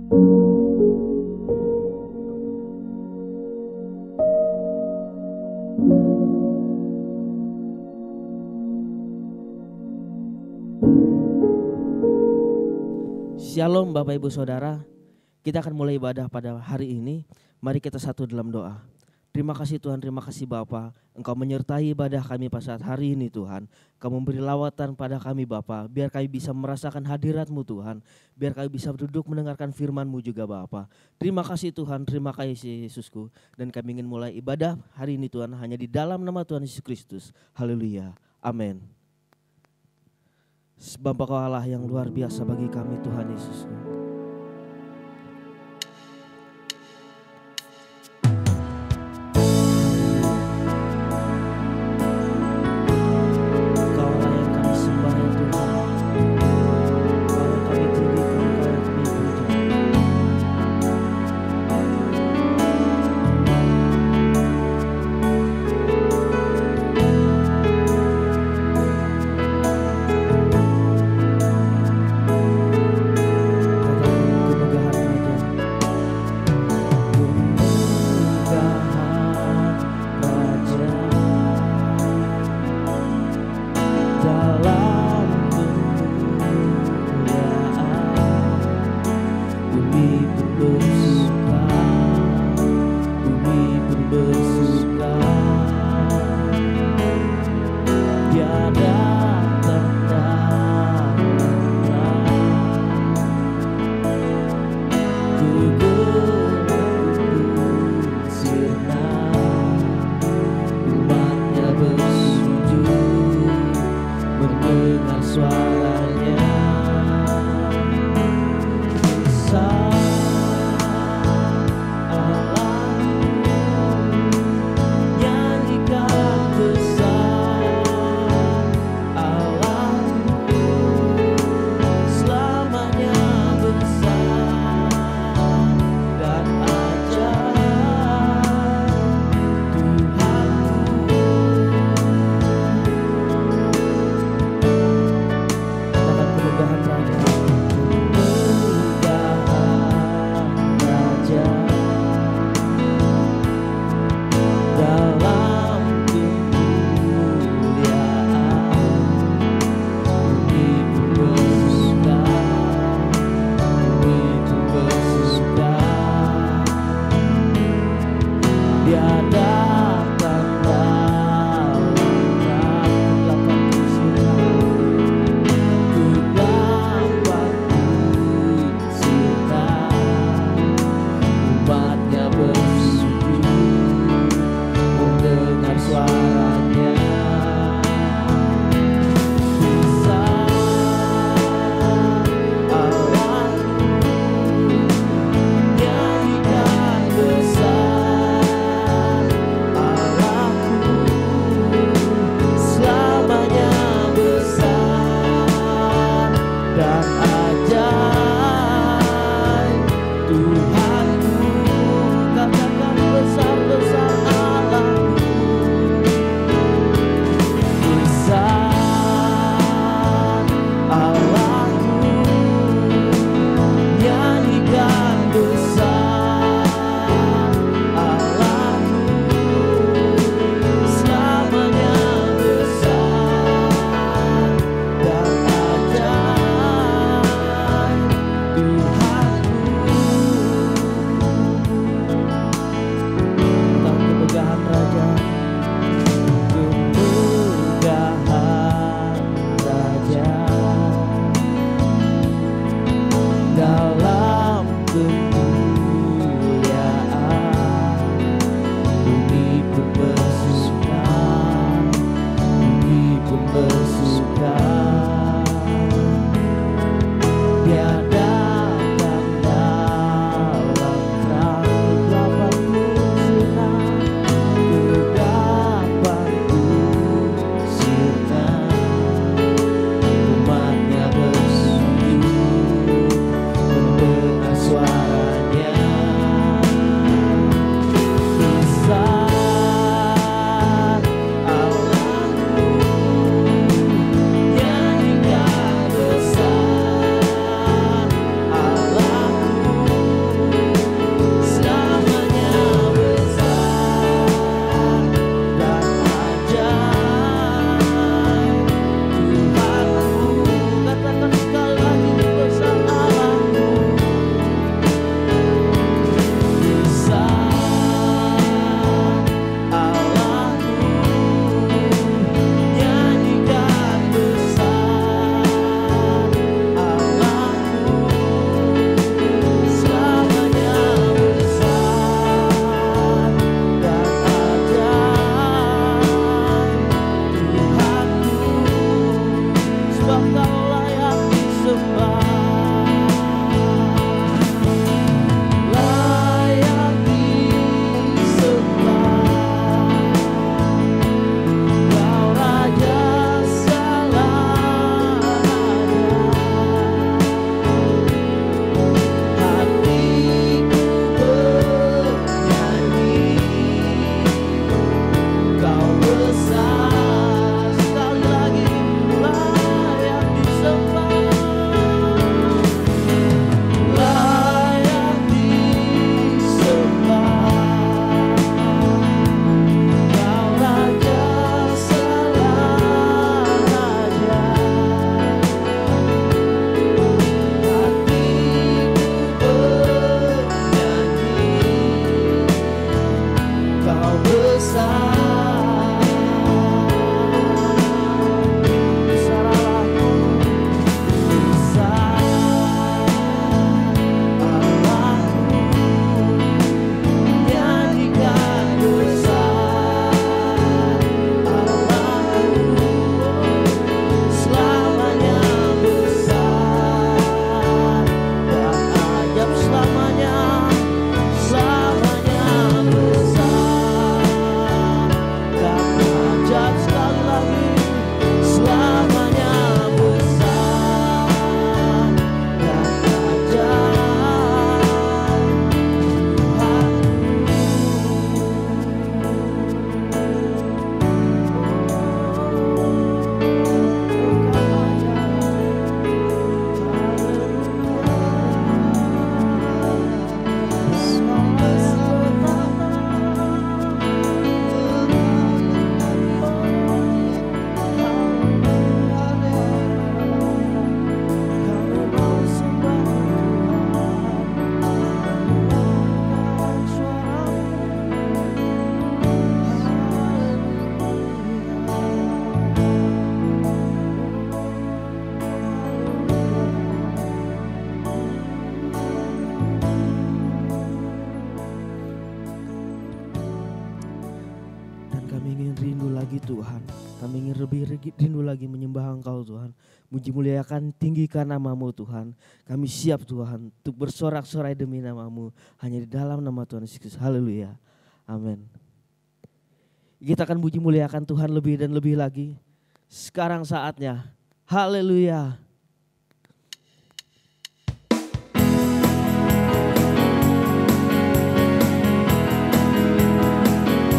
Shalom Bapak Ibu Saudara, kita akan mulai ibadah pada hari ini. Mari kita satu dalam doa. Terima kasih Tuhan, terima kasih Bapa, Engkau menyertai ibadah kami pada saat hari ini Tuhan. Engkau memberi lawatan pada kami Bapa, biar kami bisa merasakan hadirat-Mu Tuhan. Biar kami bisa duduk mendengarkan firman-Mu juga Bapa. Terima kasih Tuhan, terima kasih Yesusku. Dan kami ingin mulai ibadah hari ini Tuhan hanya di dalam nama Tuhan Yesus Kristus. Haleluya, amin. Sebab Engkau Allah yang luar biasa bagi kami Tuhan Yesus. Tuhan. Kami ingin lebih rindu lagi menyembah Engkau Tuhan. Muji muliakan, tinggikan nama-Mu Tuhan. Kami siap Tuhan untuk bersorak-sorai demi nama-Mu. Hanya di dalam nama Tuhan Yesus Kristus. Haleluya. Amin. Kita akan muji muliakan Tuhan lebih dan lebih lagi. Sekarang saatnya. Haleluya.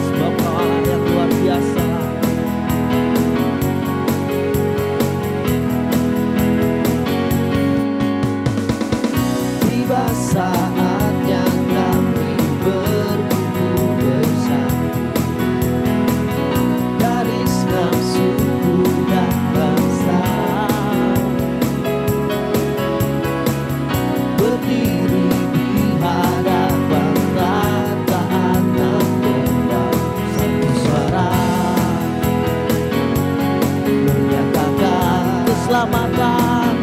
Sebab Kau Allah yang luar biasa. Tiba saatnya kami berkumpul bersatu dari segala suku dan bangsa, berdiri di hadapan tataan dan domba, satu suara menyatakan keselamatan,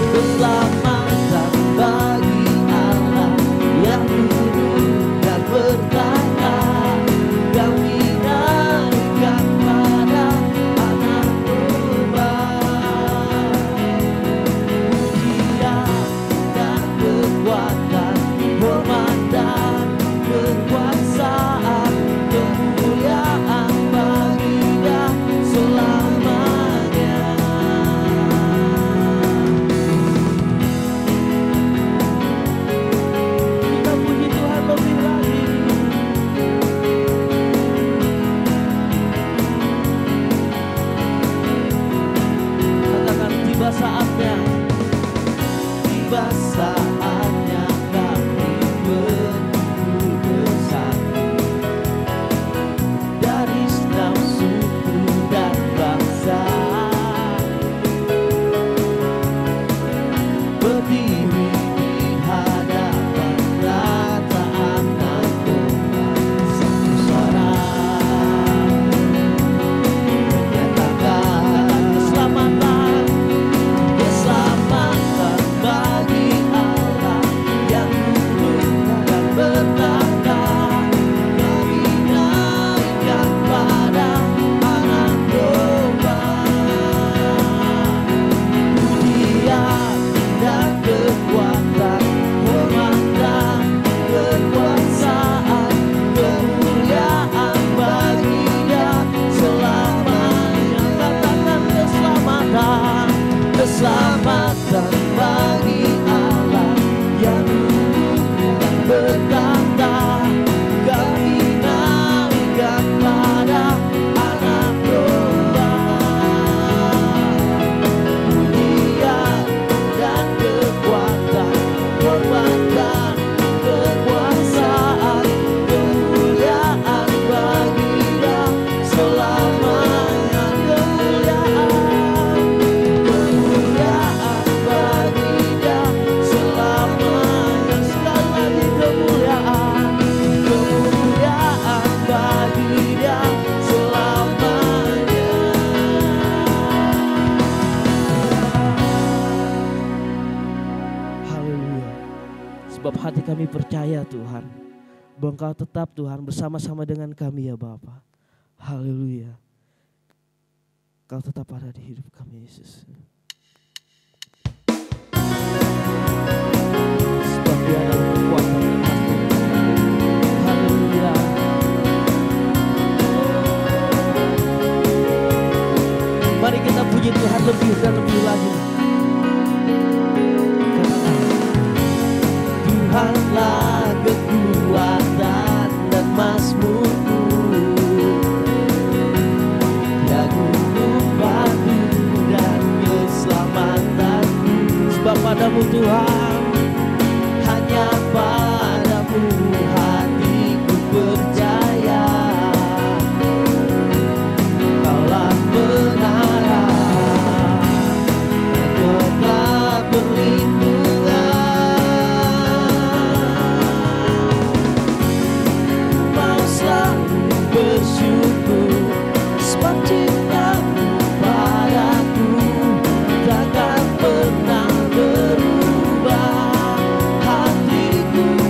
keselamatan bagi Allah yang hidup dan berkata, kami naikkan pada anak domba. Pujian dan kekuatan, hormat dan kekuasaan, kemuliaan bagi Dia selamanya. Kita puji Tuhan lebih lagi. Katakan tiba saatnya. Tiba saatnya kami berkumpul bersatu dari segala suku dan bangsa, berdiri di hadapan tataan dan domba, satu suara menyatakan keselamatan, keselamatan bagi Allah yang hidup dan berkata, kami naikkan pada anak domba. Pujian dan kekuatan, hormat dan kekuasaan, kemuliaan bagi Dia selamanya. Katakan keselamatan, keselamatan bagi Allah yang hidup dan berkata, kami naikkan pada anak domba. Pujian dan kekuatan, hormat dan kekuasaan, kemuliaan bagi Dia selamanya. Kemuliaan bagi Dia selamanya. Sekali lagi kemuliaan bagi Dia selamanya. Haleluya. Sebab hati kami percaya Tuhan, bahwa Engkau tetap Tuhan bersama-sama dengan kami ya Bapa. Haleluya. Kau tetap ada di hidup kami Yesus. Sebab Dia adalah kekuatan dan pasti. Haleluya. Mari kita puji Tuhan lebih dan lebih lagi. Katakan, Tuhanlah kekuatan dan mazmurku, Dia gunung batu dan keselamatanku. Sebab padamu Tuhan, hanya padamu hatiku percaya. Kaulah menara dan kota perlindungan. Mau selalu bersyukur sebab cintamu padaku takkan pernah berubah. Hatiku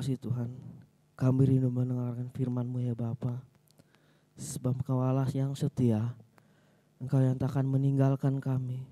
kasih Tuhan. Kami rindu mendengarkan firman-Mu ya Bapa. Sebab Engkau Allah yang setia. Engkau yang takkan meninggalkan kami.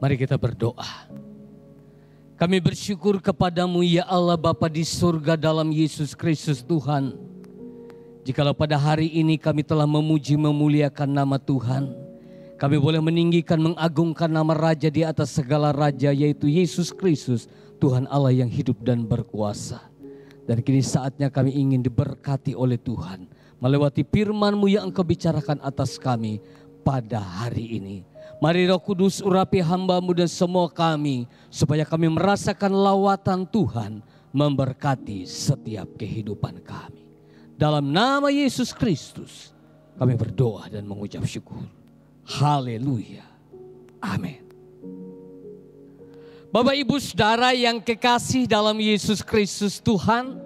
Mari kita berdoa. Kami bersyukur kepadamu ya Allah Bapa di surga dalam Yesus Kristus Tuhan. Jikalau pada hari ini kami telah memuji memuliakan nama Tuhan, kami boleh meninggikan mengagungkan nama Raja di atas segala Raja, yaitu Yesus Kristus, Tuhan Allah yang hidup dan berkuasa. Dan kini saatnya kami ingin diberkati oleh Tuhan, melewati firman-Mu yang Engkau bicarakan atas kami pada hari ini. Mari Roh Kudus urapi hamba-Mu dan semua kami, supaya kami merasakan lawatan Tuhan memberkati setiap kehidupan kami. Dalam nama Yesus Kristus kami berdoa dan mengucap syukur. Haleluya. Amin. Bapak Ibu Saudara yang kekasih dalam Yesus Kristus Tuhan,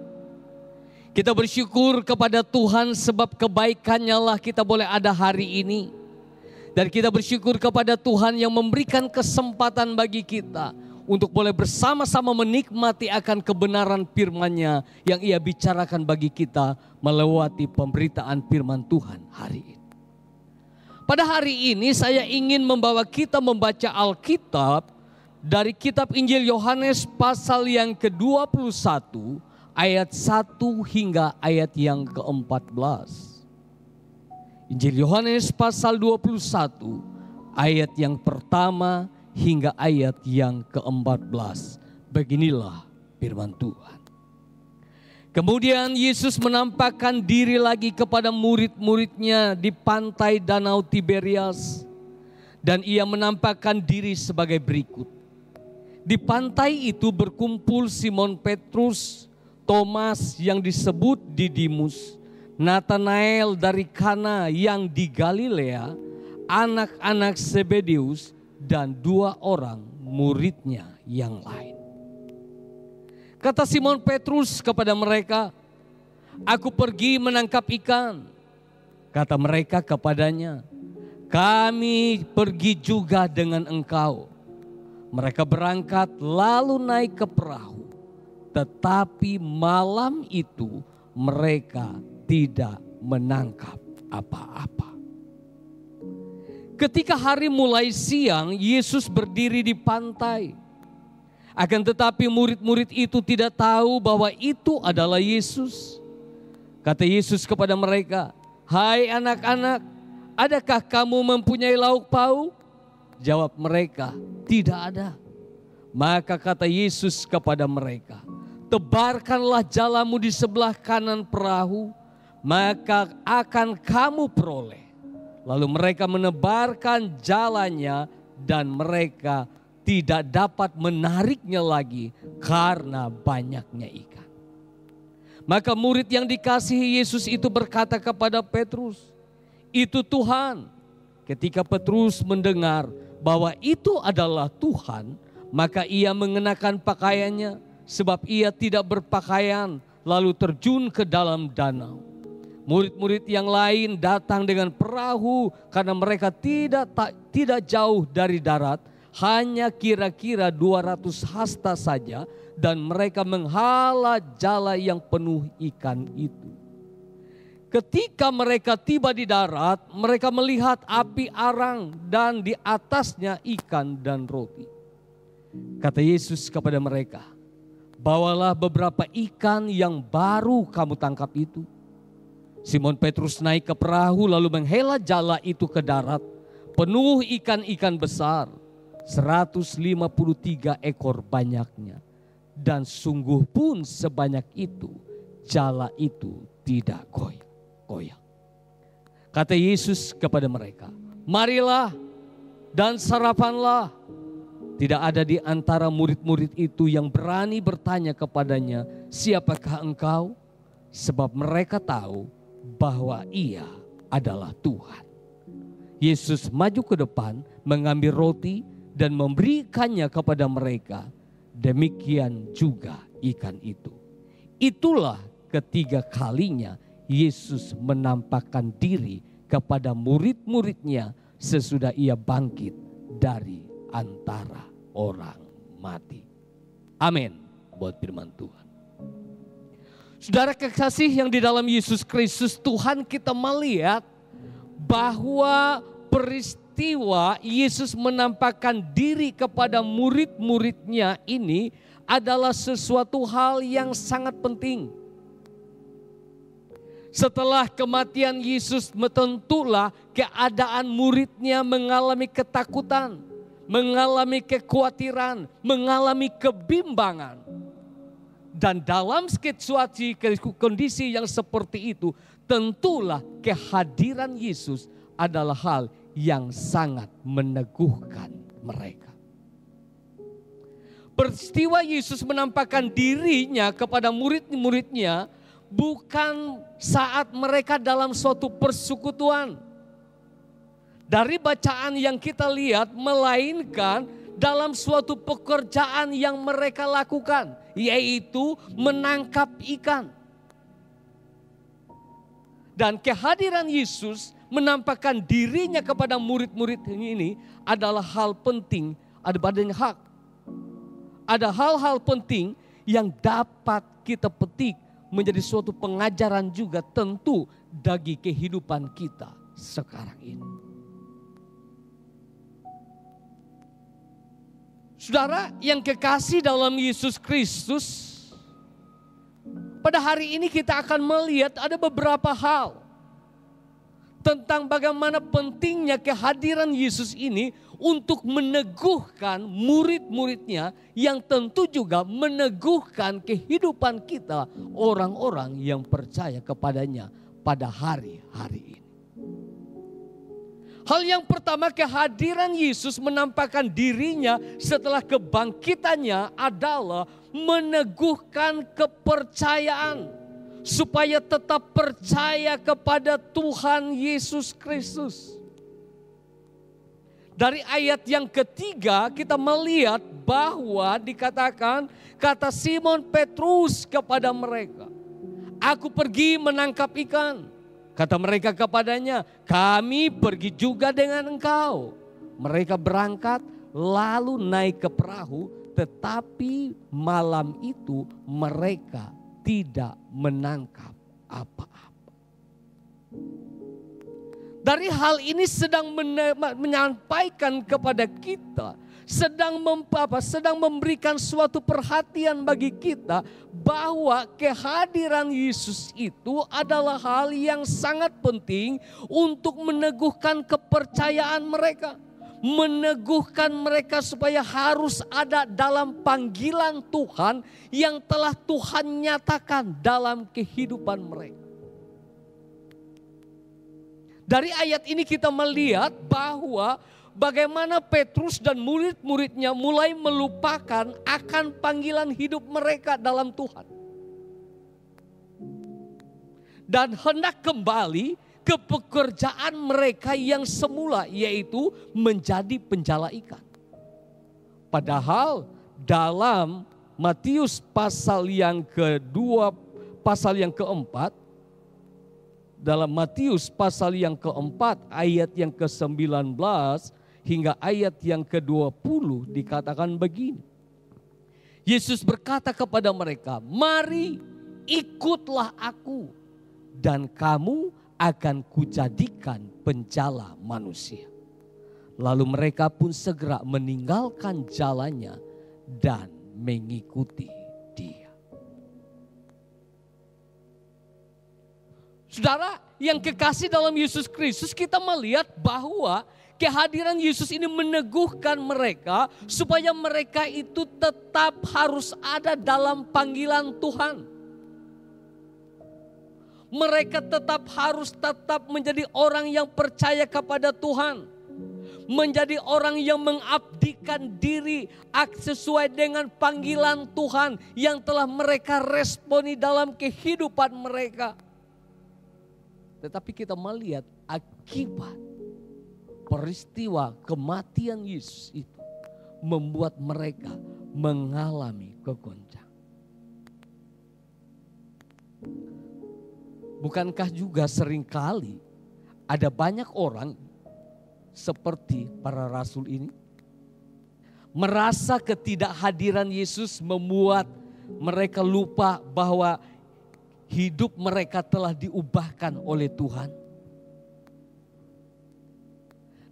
kita bersyukur kepada Tuhan sebab kebaikan-Nya lah kita boleh ada hari ini. Dan kita bersyukur kepada Tuhan yang memberikan kesempatan bagi kita untuk boleh bersama-sama menikmati akan kebenaran firman-Nya yang Ia bicarakan bagi kita melewati pemberitaan firman Tuhan hari ini. Pada hari ini saya ingin membawa kita membaca Alkitab dari kitab Injil Yohanes pasal yang ke-21 ayat 1 hingga ayat yang ke-14. Injil Yohanes pasal 21 ayat yang pertama hingga ayat yang ke-14. Beginilah firman Tuhan. Kemudian Yesus menampakkan diri lagi kepada murid-muridnya di pantai Danau Tiberias. Dan ia menampakkan diri sebagai berikut. Di pantai itu berkumpul Simon Petrus, Thomas yang disebut Didimus, Natanael dari Kana yang di Galilea, anak-anak Zebedeus, dan 2 orang muridnya yang lain. Kata Simon Petrus kepada mereka, "Aku pergi menangkap ikan." Kata mereka kepadanya, "Kami pergi juga dengan engkau." Mereka berangkat lalu naik ke perahu, tetapi malam itu mereka tidak menangkap apa-apa. Ketika hari mulai siang, Yesus berdiri di pantai. Akan tetapi murid-murid itu tidak tahu bahwa itu adalah Yesus. Kata Yesus kepada mereka, "Hai anak-anak, adakah kamu mempunyai lauk pauk?" Jawab mereka, "Tidak ada." Maka kata Yesus kepada mereka, "Tebarkanlah jalamu di sebelah kanan perahu, maka akan kamu peroleh." Lalu mereka menebarkan jalannya dan mereka tidak dapat menariknya lagi karena banyaknya ikan. Maka murid yang dikasihi Yesus itu berkata kepada Petrus, "Itu Tuhan." Ketika Petrus mendengar bahwa itu adalah Tuhan, maka ia mengenakan pakaiannya sebab ia tidak berpakaian, lalu terjun ke dalam danau. Murid-murid yang lain datang dengan perahu karena mereka tidak jauh dari darat, hanya kira-kira 200 hasta saja, dan mereka menghala jala yang penuh ikan itu. Ketika mereka tiba di darat, mereka melihat api arang dan di atasnya ikan dan roti. Kata Yesus kepada mereka, "Bawalah beberapa ikan yang baru kamu tangkap itu." Simon Petrus naik ke perahu lalu menghela jala itu ke darat, penuh ikan-ikan besar, 153 ekor banyaknya. Dan sungguh pun sebanyak itu, jala itu tidak goyang. Kata Yesus kepada mereka, "Marilah dan sarapanlah." Tidak ada di antara murid-murid itu yang berani bertanya kepadanya, "Siapakah engkau?" Sebab mereka tahu bahwa ia adalah Tuhan. Yesus maju ke depan, mengambil roti dan memberikannya kepada mereka. Demikian juga ikan itu. Itulah ketiga kalinya Yesus menampakkan diri kepada murid-muridnya sesudah ia bangkit dari antara orang mati. Amin. Buat firman Tuhan. Saudara kekasih yang di dalam Yesus Kristus Tuhan, kita melihat bahwa peristiwa Yesus menampakkan diri kepada murid-muridnya ini adalah sesuatu hal yang sangat penting. Setelah kematian Yesus, tentulah keadaan muridnya mengalami ketakutan, mengalami kekhawatiran, mengalami kebimbangan. Dan dalam situasi kondisi yang seperti itu, tentulah kehadiran Yesus adalah hal yang sangat meneguhkan mereka. Peristiwa Yesus menampakkan dirinya kepada murid-muridnya bukan saat mereka dalam suatu persekutuan. Dari bacaan yang kita lihat, melainkan dalam suatu pekerjaan yang mereka lakukan, yaitu menangkap ikan. Dan kehadiran Yesus menampakkan dirinya kepada murid-murid ini adalah hal penting, ada badannya hak. Ada hal-hal penting yang dapat kita petik menjadi suatu pengajaran juga tentu bagi kehidupan kita sekarang ini. Saudara yang kekasih dalam Yesus Kristus, pada hari ini kita akan melihat ada beberapa hal tentang bagaimana pentingnya kehadiran Yesus ini untuk meneguhkan murid-muridnya yang tentu juga meneguhkan kehidupan kita orang-orang yang percaya kepadanya pada hari-hari ini. Hal yang pertama, kehadiran Yesus menampakkan dirinya setelah kebangkitannya adalah meneguhkan kepercayaan supaya tetap percaya kepada Tuhan Yesus Kristus. Dari ayat yang ketiga kita melihat bahwa dikatakan, kata Simon Petrus kepada mereka, "Aku pergi menangkap ikan." Kata mereka kepadanya, "Kami pergi juga dengan engkau." Mereka berangkat lalu naik ke perahu, tetapi malam itu mereka tidak menangkap apa-apa. Dari hal ini sedang menyampaikan kepada kita, sedang memberikan suatu perhatian bagi kita bahwa kehadiran Yesus itu adalah hal yang sangat penting untuk meneguhkan kepercayaan mereka. Meneguhkan mereka supaya harus ada dalam panggilan Tuhan yang telah Tuhan nyatakan dalam kehidupan mereka. Dari ayat ini kita melihat bahwa bagaimana Petrus dan murid-muridnya mulai melupakan akan panggilan hidup mereka dalam Tuhan. Dan hendak kembali ke pekerjaan mereka yang semula, yaitu menjadi penjala ikan. Padahal dalam Matius pasal yang kedua, pasal yang keempat, dalam Matius pasal yang keempat ayat yang ke-19 hingga ayat yang ke-20 dikatakan begini. Yesus berkata kepada mereka, "Mari ikutlah aku dan kamu akan kujadikan penjala manusia." Lalu mereka pun segera meninggalkan jalannya dan mengikuti Dia. Saudara yang kekasih dalam Yesus Kristus, kita melihat bahwa kehadiran Yesus ini meneguhkan mereka supaya mereka itu tetap harus ada dalam panggilan Tuhan. Mereka harus tetap menjadi orang yang percaya kepada Tuhan. Menjadi orang yang mengabdikan diri sesuai dengan panggilan Tuhan yang telah mereka responi dalam kehidupan mereka. Tetapi kita melihat akibat peristiwa kematian Yesus itu membuat mereka mengalami kegoncang. Bukankah juga seringkali ada banyak orang seperti para rasul ini merasa ketidakhadiran Yesus membuat mereka lupa bahwa hidup mereka telah diubahkan oleh Tuhan.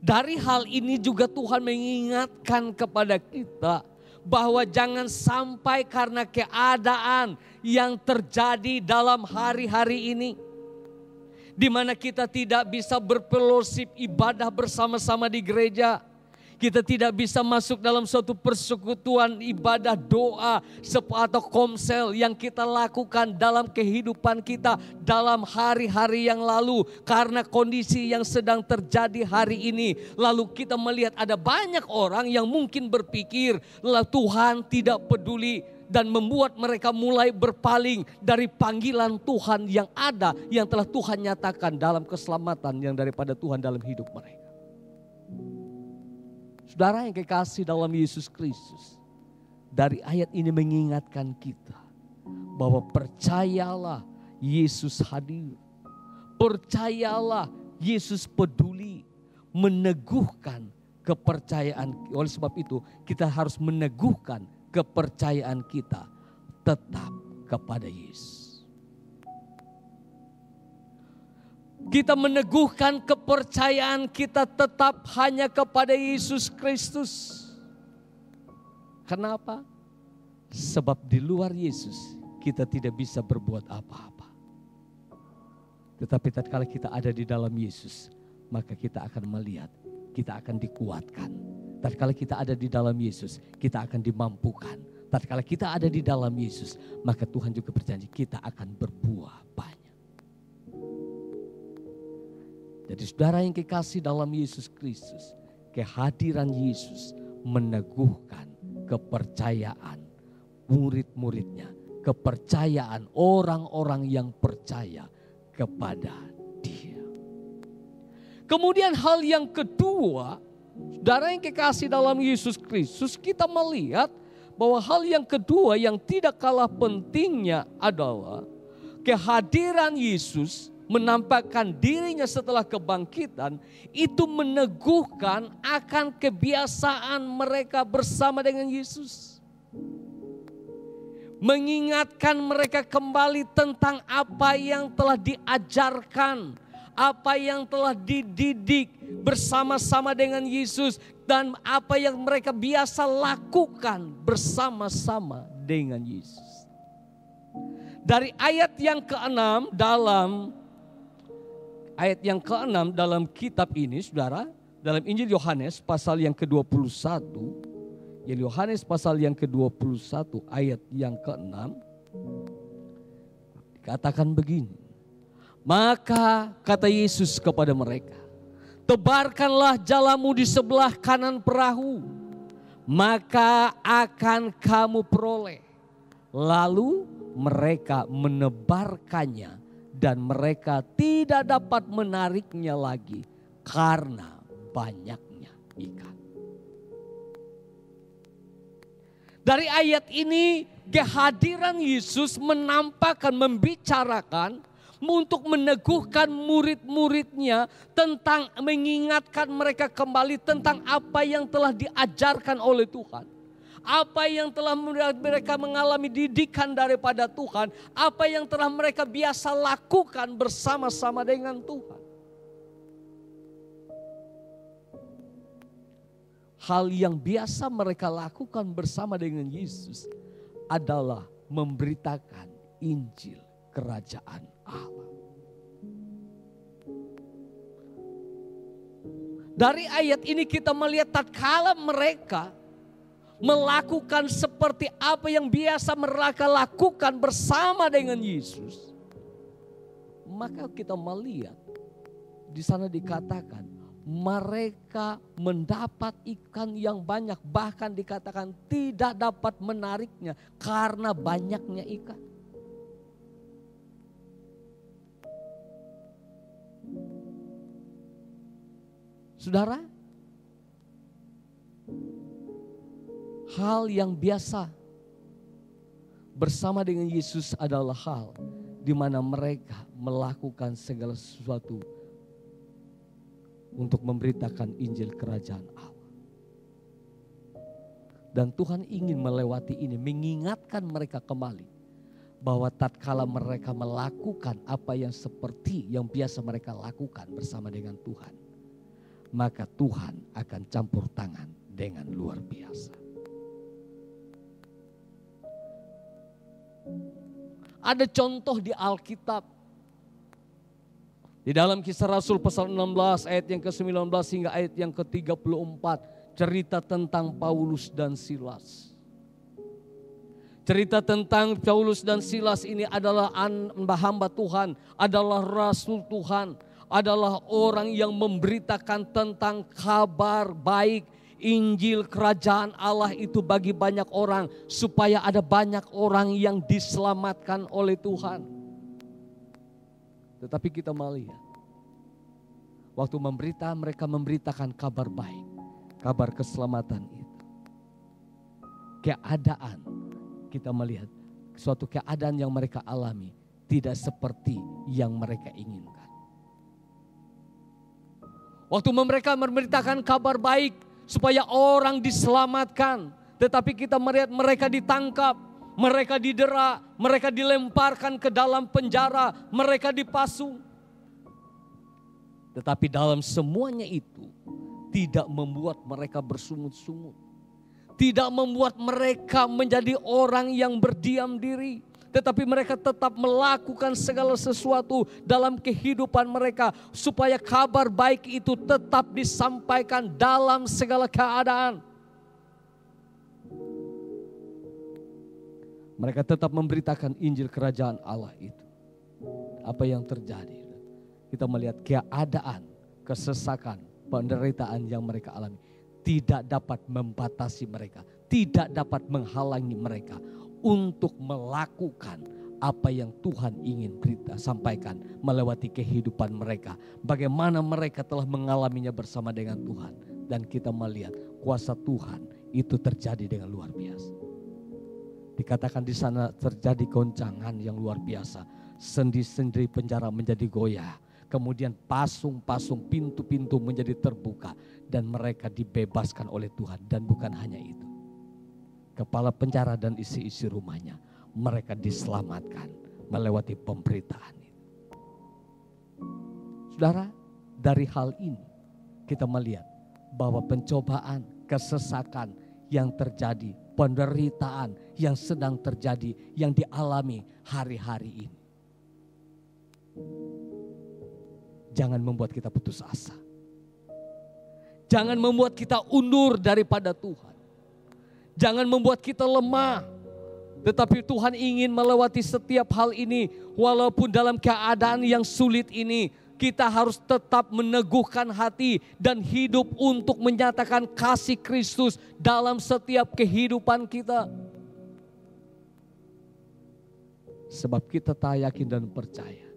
Dari hal ini juga Tuhan mengingatkan kepada kita bahwa jangan sampai karena keadaan yang terjadi dalam hari-hari ini, di mana kita tidak bisa berfellowship ibadah bersama-sama di gereja. Kita tidak bisa masuk dalam suatu persekutuan ibadah doa atau komsel yang kita lakukan dalam kehidupan kita dalam hari-hari yang lalu. Karena kondisi yang sedang terjadi hari ini. Lalu kita melihat ada banyak orang yang mungkin berpikir Tuhan tidak peduli. Dan membuat mereka mulai berpaling dari panggilan Tuhan yang ada, yang telah Tuhan nyatakan dalam keselamatan yang daripada Tuhan dalam hidup mereka. Saudara yang kekasih dalam Yesus Kristus, dari ayat ini mengingatkan kita bahwa percayalah Yesus hadir. Percayalah Yesus peduli, meneguhkan kepercayaan. Oleh sebab itu kita harus meneguhkan kepercayaan kita tetap kepada Yesus. Kita meneguhkan kepercayaan kita tetap hanya kepada Yesus Kristus. Kenapa? Sebab di luar Yesus kita tidak bisa berbuat apa-apa. Tetapi tatkala kita ada di dalam Yesus, maka kita akan melihat, kita akan dikuatkan. Tatkala kita ada di dalam Yesus, kita akan dimampukan. Tatkala kita ada di dalam Yesus, maka Tuhan juga berjanji kita akan berbuah banyak. Jadi saudara yang kekasih dalam Yesus Kristus, kehadiran Yesus meneguhkan kepercayaan murid-muridnya, kepercayaan orang-orang yang percaya kepada Dia. Kemudian hal yang kedua, saudara yang kekasih dalam Yesus Kristus, kita melihat bahwa hal yang kedua yang tidak kalah pentingnya adalah kehadiran Yesus menampakkan dirinya setelah kebangkitan, itu meneguhkan akan kebiasaan mereka bersama dengan Yesus. Mengingatkan mereka kembali tentang apa yang telah diajarkan, apa yang telah dididik bersama-sama dengan Yesus, dan apa yang mereka biasa lakukan bersama-sama dengan Yesus. Dari ayat yang ke-6 dalam kitab ini, saudara, dalam Injil Yohanes pasal yang ke-21, Yohanes pasal yang ke-21 ayat yang ke-6, dikatakan begini. Maka kata Yesus kepada mereka, tebarkanlah jalamu di sebelah kanan perahu, maka akan kamu peroleh. Lalu mereka menebarkannya dan mereka tidak dapat menariknya lagi karena banyaknya ikan. Dari ayat ini kehadiran Yesus menampakkan, membicarakan untuk meneguhkan murid-muridnya tentang mengingatkan mereka kembali tentang apa yang telah diajarkan oleh Tuhan. Apa yang telah mereka mengalami didikan daripada Tuhan. Apa yang telah mereka biasa lakukan bersama-sama dengan Tuhan. Hal yang biasa mereka lakukan bersama dengan Yesus adalah memberitakan Injil Kerajaan Allah. Dari ayat ini kita melihat tatkala mereka melakukan seperti apa yang biasa mereka lakukan bersama dengan Yesus, maka kita melihat di sana dikatakan mereka mendapat ikan yang banyak, bahkan dikatakan tidak dapat menariknya karena banyaknya ikan. Saudara, hal yang biasa bersama dengan Yesus adalah hal di mana mereka melakukan segala sesuatu untuk memberitakan Injil Kerajaan Allah. Dan Tuhan ingin melewati ini, mengingatkan mereka kembali bahwa tatkala mereka melakukan apa yang seperti yang biasa mereka lakukan bersama dengan Tuhan, maka Tuhan akan campur tangan dengan luar biasa. Ada contoh di Alkitab. Di dalam Kisah Rasul pasal 16 ayat yang ke-19 hingga ayat yang ke-34. Cerita tentang Paulus dan Silas. Cerita tentang Paulus dan Silas ini adalah hamba Tuhan, adalah rasul Tuhan, adalah orang yang memberitakan tentang kabar baik, Injil kerajaan Allah itu bagi banyak orang, supaya ada banyak orang yang diselamatkan oleh Tuhan. Tetapi kita melihat, waktu mereka memberitakan kabar baik, kabar keselamatan itu, keadaan, kita melihat suatu keadaan yang mereka alami tidak seperti yang mereka inginkan. Waktu mereka memberitakan kabar baik supaya orang diselamatkan, tetapi kita melihat mereka ditangkap, mereka didera, mereka dilemparkan ke dalam penjara, mereka dipasung. Tetapi dalam semuanya itu tidak membuat mereka bersungut-sungut. Tidak membuat mereka menjadi orang yang berdiam diri. Tetapi mereka tetap melakukan segala sesuatu dalam kehidupan mereka. Supaya kabar baik itu tetap disampaikan dalam segala keadaan. Mereka tetap memberitakan Injil kerajaan Allah itu. Apa yang terjadi? Kita melihat keadaan, kesesakan, penderitaan yang mereka alami tidak dapat membatasi mereka, tidak dapat menghalangi mereka untuk melakukan apa yang Tuhan ingin sampaikan melewati kehidupan mereka. Bagaimana mereka telah mengalaminya bersama dengan Tuhan. Dan kita melihat kuasa Tuhan itu terjadi dengan luar biasa. Dikatakan di sana terjadi goncangan yang luar biasa. Sendi-sendi penjara menjadi goyah. Kemudian pasung-pasung pintu-pintu menjadi terbuka. Dan mereka dibebaskan oleh Tuhan. Dan bukan hanya itu. Kepala penjara dan isi-isi rumahnya. Mereka diselamatkan melewati pemberitaan itu. Saudara, dari hal ini kita melihat bahwa pencobaan, kesesakan yang terjadi, penderitaan yang sedang terjadi, yang dialami hari-hari ini. Jangan membuat kita putus asa. Jangan membuat kita undur daripada Tuhan. Jangan membuat kita lemah. Tetapi Tuhan ingin melewati setiap hal ini. Walaupun dalam keadaan yang sulit ini, kita harus tetap meneguhkan hati dan hidup untuk menyatakan kasih Kristus dalam setiap kehidupan kita. Sebab kita tak yakin dan percaya,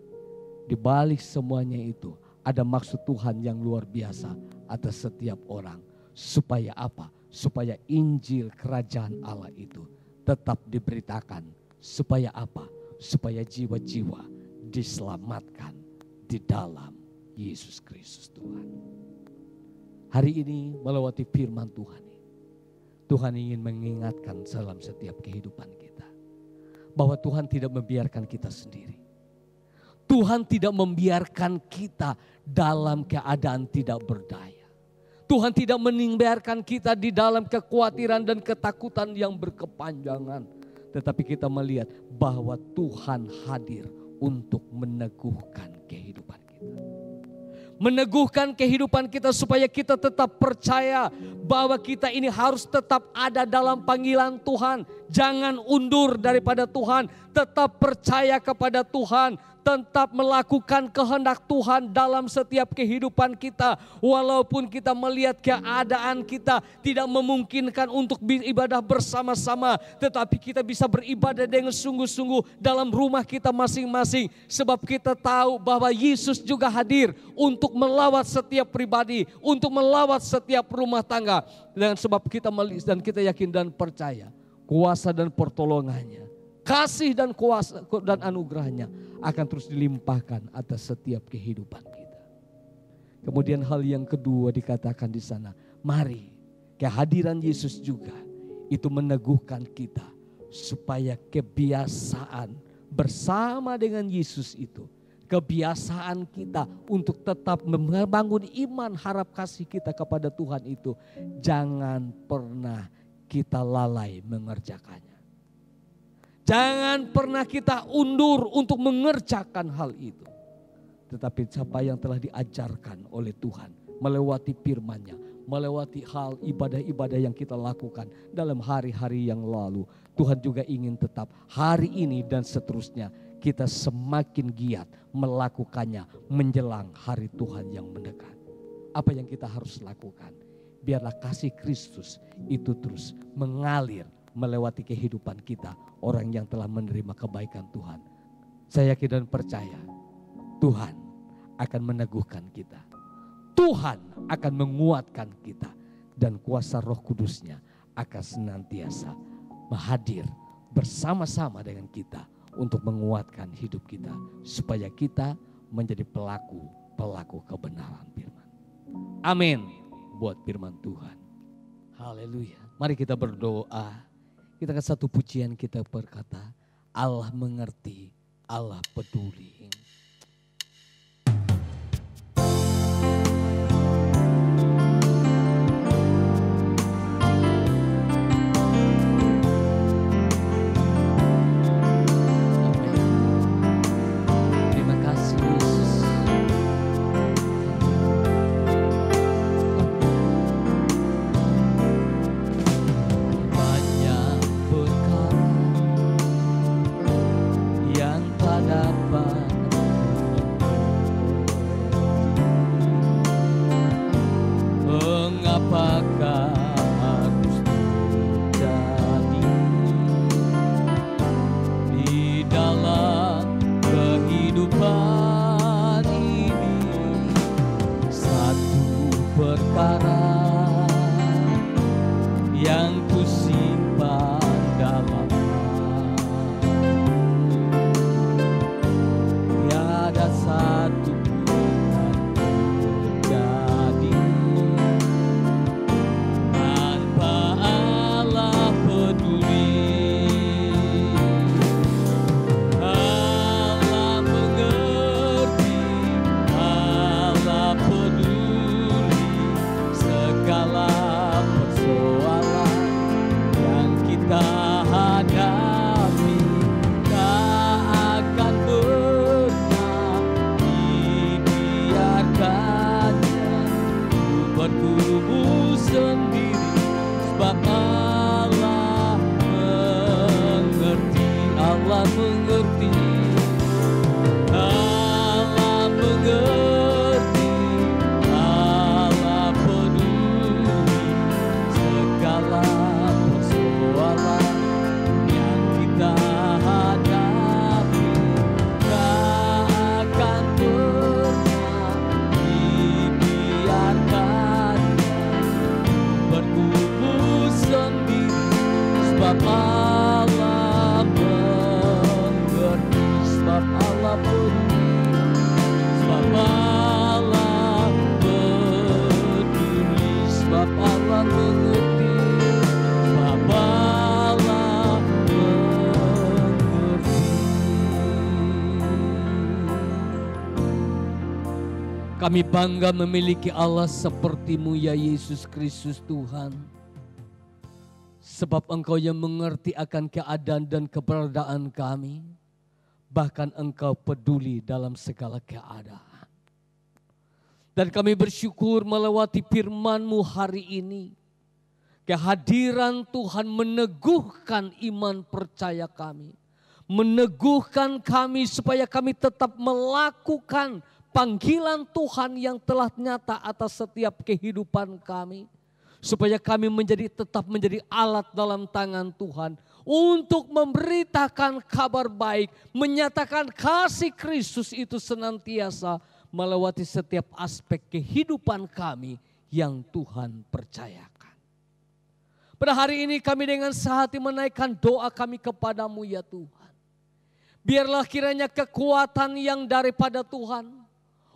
di balik semuanya itu ada maksud Tuhan yang luar biasa atas setiap orang. Supaya apa? Supaya Injil kerajaan Allah itu tetap diberitakan. Supaya apa? Supaya jiwa-jiwa diselamatkan di dalam Yesus Kristus Tuhan. Hari ini melewati firman Tuhan ini, Tuhan ingin mengingatkan dalam setiap kehidupan kita bahwa Tuhan tidak membiarkan kita sendiri. Tuhan tidak membiarkan kita dalam keadaan tidak berdaya. Tuhan tidak membiarkan kita di dalam kekhawatiran dan ketakutan yang berkepanjangan. Tetapi kita melihat bahwa Tuhan hadir untuk meneguhkan kehidupan kita. Meneguhkan kehidupan kita supaya kita tetap percaya bahwa kita ini harus tetap ada dalam panggilan Tuhan. Jangan undur daripada Tuhan, tetap percaya kepada Tuhan. Tetap melakukan kehendak Tuhan dalam setiap kehidupan kita. Walaupun kita melihat keadaan kita tidak memungkinkan untuk beribadah bersama-sama. Tetapi kita bisa beribadah dengan sungguh-sungguh dalam rumah kita masing-masing. Sebab kita tahu bahwa Yesus juga hadir untuk melawat setiap pribadi. Untuk melawat setiap rumah tangga. Dan sebab kita melihat dan kita yakin dan percaya kuasa dan pertolongannya, kasih dan kuasa dan anugerahnya akan terus dilimpahkan atas setiap kehidupan kita. Kemudian hal yang kedua dikatakan di sana, mari kehadiran Yesus juga itu meneguhkan kita supaya kebiasaan bersama dengan Yesus itu kebiasaan kita untuk tetap membangun iman harap kasih kita kepada Tuhan itu, jangan pernah kita lalai mengerjakannya. Jangan pernah kita undur untuk mengerjakan hal itu. Tetapi siapa yang telah diajarkan oleh Tuhan melewati firman-Nya, melewati hal ibadah-ibadah yang kita lakukan dalam hari-hari yang lalu, Tuhan juga ingin tetap hari ini dan seterusnya kita semakin giat melakukannya menjelang hari Tuhan yang mendekat. Apa yang kita harus lakukan? Biarlah kasih Kristus itu terus mengalir melewati kehidupan kita, orang yang telah menerima kebaikan Tuhan. Saya yakin dan percaya Tuhan akan meneguhkan kita. Tuhan akan menguatkan kita. Dan kuasa Roh Kudus-Nya akan senantiasa hadir bersama-sama dengan kita untuk menguatkan hidup kita, supaya kita menjadi pelaku kebenaran firman. Amin buat firman Tuhan. Haleluya. Mari kita berdoa. Kita akan satu pujian kita berkata, Allah mengerti, Allah peduli. Kami bangga memiliki Allah seperti-Mu ya Yesus Kristus Tuhan. Sebab Engkau yang mengerti akan keadaan dan keberadaan kami. Bahkan Engkau peduli dalam segala keadaan. Dan kami bersyukur melewati firman-Mu hari ini. Kehadiran Tuhan meneguhkan iman percaya kami. Meneguhkan kami supaya kami tetap melakukan panggilan Tuhan yang telah nyata atas setiap kehidupan kami. Supaya kami tetap menjadi alat dalam tangan Tuhan. Untuk memberitakan kabar baik. Menyatakan kasih Kristus itu senantiasa melewati setiap aspek kehidupan kami yang Tuhan percayakan. Pada hari ini kami dengan sehati menaikkan doa kami kepadamu ya Tuhan. Biarlah kiranya kekuatan yang daripada Tuhan,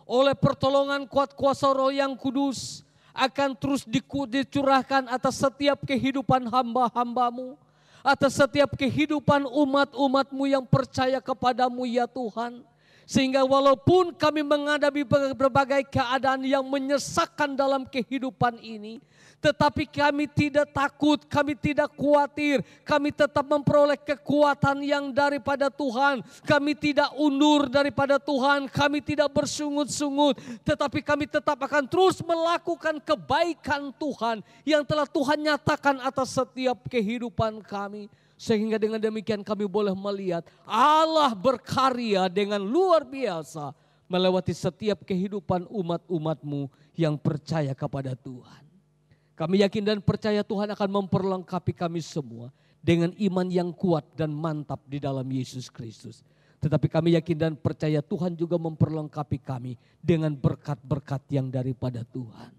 oleh pertolongan kuat kuasa Roh yang kudus, akan terus dicurahkan atas setiap kehidupan hamba-hambamu, atas setiap kehidupan umat-umatmu yang percaya kepadamu ya Tuhan. Sehingga walaupun kami menghadapi berbagai keadaan yang menyesakkan dalam kehidupan ini, tetapi kami tidak takut, kami tidak khawatir, kami tetap memperoleh kekuatan yang daripada Tuhan. Kami tidak undur daripada Tuhan, kami tidak bersungut-sungut, tetapi kami tetap akan terus melakukan kebaikan Tuhan yang telah Tuhan nyatakan atas setiap kehidupan kami. Sehingga dengan demikian kami boleh melihat Allah berkarya dengan luar biasa melewati setiap kehidupan umat-umat-Mu yang percaya kepada Tuhan. Kami yakin dan percaya Tuhan akan memperlengkapi kami semua dengan iman yang kuat dan mantap di dalam Yesus Kristus. Tetapi kami yakin dan percaya Tuhan juga memperlengkapi kami dengan berkat-berkat yang daripada Tuhan.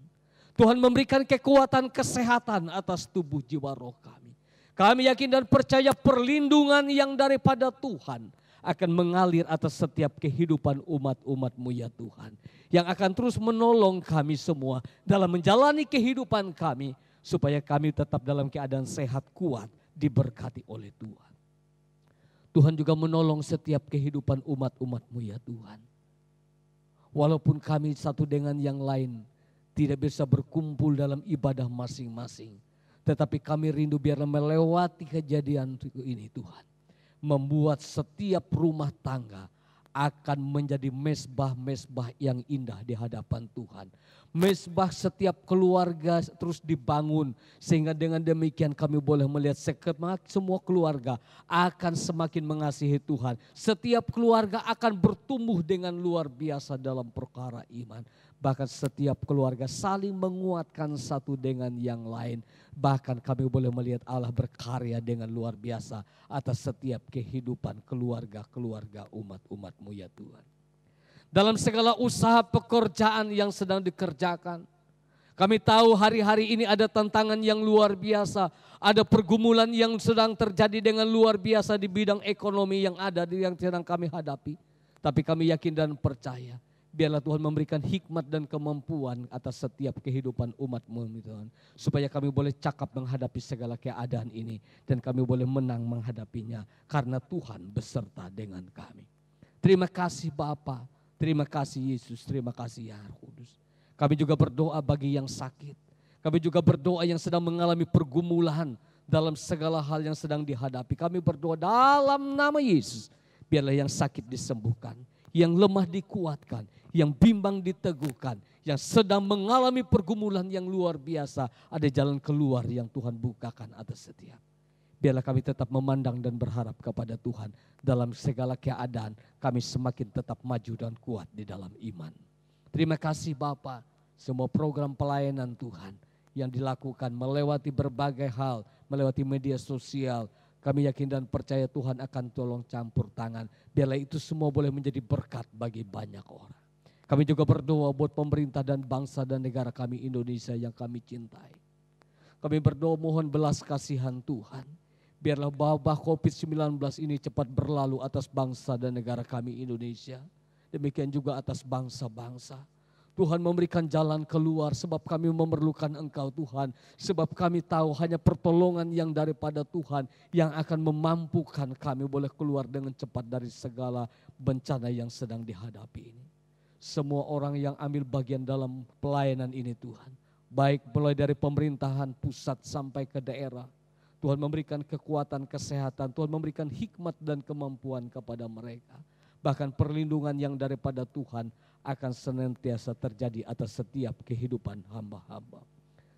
Tuhan memberikan kekuatan kesehatan atas tubuh jiwa roh kami. Kami yakin dan percaya perlindungan yang daripada Tuhan akan mengalir atas setiap kehidupan umat-umat-Mu ya Tuhan. Yang akan terus menolong kami semua dalam menjalani kehidupan kami. Supaya kami tetap dalam keadaan sehat kuat diberkati oleh Tuhan. Tuhan juga menolong setiap kehidupan umat-umat-Mu ya Tuhan. Walaupun kami satu dengan yang lain tidak bisa berkumpul dalam ibadah masing-masing. Tetapi kami rindu biarlah melewati kejadian ini Tuhan. Membuat setiap rumah tangga akan menjadi mesbah-mesbah yang indah di hadapan Tuhan. Mesbah setiap keluarga terus dibangun. Sehingga dengan demikian kami boleh melihat semua keluarga akan semakin mengasihi Tuhan. Setiap keluarga akan bertumbuh dengan luar biasa dalam perkara iman. Bahkan setiap keluarga saling menguatkan satu dengan yang lain. Bahkan kami boleh melihat Allah berkarya dengan luar biasa atas setiap kehidupan keluarga-keluarga umat-umat-Mu ya Tuhan. Dalam segala usaha pekerjaan yang sedang dikerjakan. Kami tahu hari-hari ini ada tantangan yang luar biasa. Ada pergumulan yang sedang terjadi dengan luar biasa di bidang ekonomi yang ada yang sedang kami hadapi. Tapi kami yakin dan percaya. Biarlah Tuhan memberikan hikmat dan kemampuan atas setiap kehidupan umat-Mu Tuhan. Supaya kami boleh cakap menghadapi segala keadaan ini. Dan kami boleh menang menghadapinya. Karena Tuhan beserta dengan kami. Terima kasih Bapa, terima kasih Yesus, terima kasih ya Roh Kudus. Kami juga berdoa bagi yang sakit. Kami juga berdoa yang sedang mengalami pergumulan dalam segala hal yang sedang dihadapi. Kami berdoa dalam nama Yesus. Biarlah yang sakit disembuhkan. Yang lemah dikuatkan, yang bimbang diteguhkan, yang sedang mengalami pergumulan yang luar biasa. Ada jalan keluar yang Tuhan bukakan atas setiap. Biarlah kami tetap memandang dan berharap kepada Tuhan. Dalam segala keadaan kami semakin tetap maju dan kuat di dalam iman. Terima kasih Bapa, semua program pelayanan Tuhan yang dilakukan melewati berbagai hal, melewati media sosial. Kami yakin dan percaya Tuhan akan tolong campur tangan. Biarlah itu semua boleh menjadi berkat bagi banyak orang. Kami juga berdoa buat pemerintah dan bangsa dan negara kami Indonesia yang kami cintai. Kami berdoa mohon belas kasihan Tuhan. Biarlah wabah COVID-19 ini cepat berlalu atas bangsa dan negara kami Indonesia. Demikian juga atas bangsa-bangsa. Tuhan memberikan jalan keluar sebab kami memerlukan Engkau Tuhan. Sebab kami tahu hanya pertolongan yang daripada Tuhan yang akan memampukan kami boleh keluar dengan cepat dari segala bencana yang sedang dihadapi ini. Semua orang yang ambil bagian dalam pelayanan ini Tuhan. Baik mulai dari pemerintahan pusat sampai ke daerah. Tuhan memberikan kekuatan kesehatan, Tuhan memberikan hikmat dan kemampuan kepada mereka. Bahkan perlindungan yang daripada Tuhan akan senantiasa terjadi atas setiap kehidupan hamba-hamba.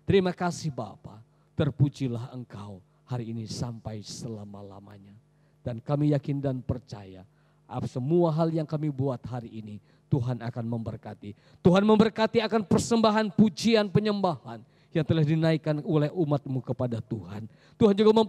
Terima kasih Bapa, terpujilah Engkau hari ini sampai selama-lamanya. Dan kami yakin dan percaya semua hal yang kami buat hari ini Tuhan akan memberkati. Tuhan memberkati akan persembahan pujian penyembahan yang telah dinaikkan oleh umat-Mu kepada Tuhan. Tuhan juga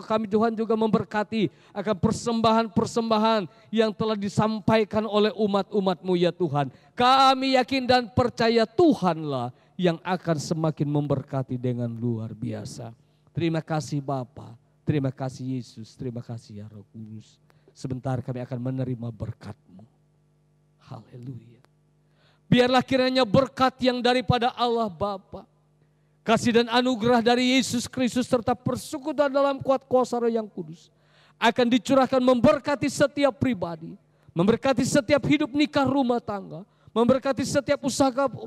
kami Tuhan juga memberkati akan persembahan-persembahan yang telah disampaikan oleh umat-umat-Mu ya Tuhan. Kami yakin dan percaya Tuhanlah yang akan semakin memberkati dengan luar biasa. Terima kasih Bapa, terima kasih Yesus, terima kasih ya Roh Kudus. Sebentar kami akan menerima berkat-Mu. Haleluya. Biarlah kiranya berkat yang daripada Allah Bapa, kasih dan anugerah dari Yesus Kristus serta persekutuan dalam kuat kuasa Roh yang Kudus akan dicurahkan memberkati setiap pribadi. memberkati setiap hidup nikah rumah tangga, memberkati setiap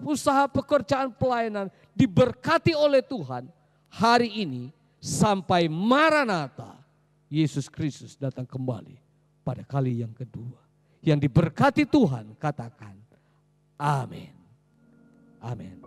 usaha pekerjaan pelayanan, diberkati oleh Tuhan hari ini sampai Maranatha, Yesus Kristus datang kembali pada kali yang kedua. Yang diberkati Tuhan katakan amin. Amin.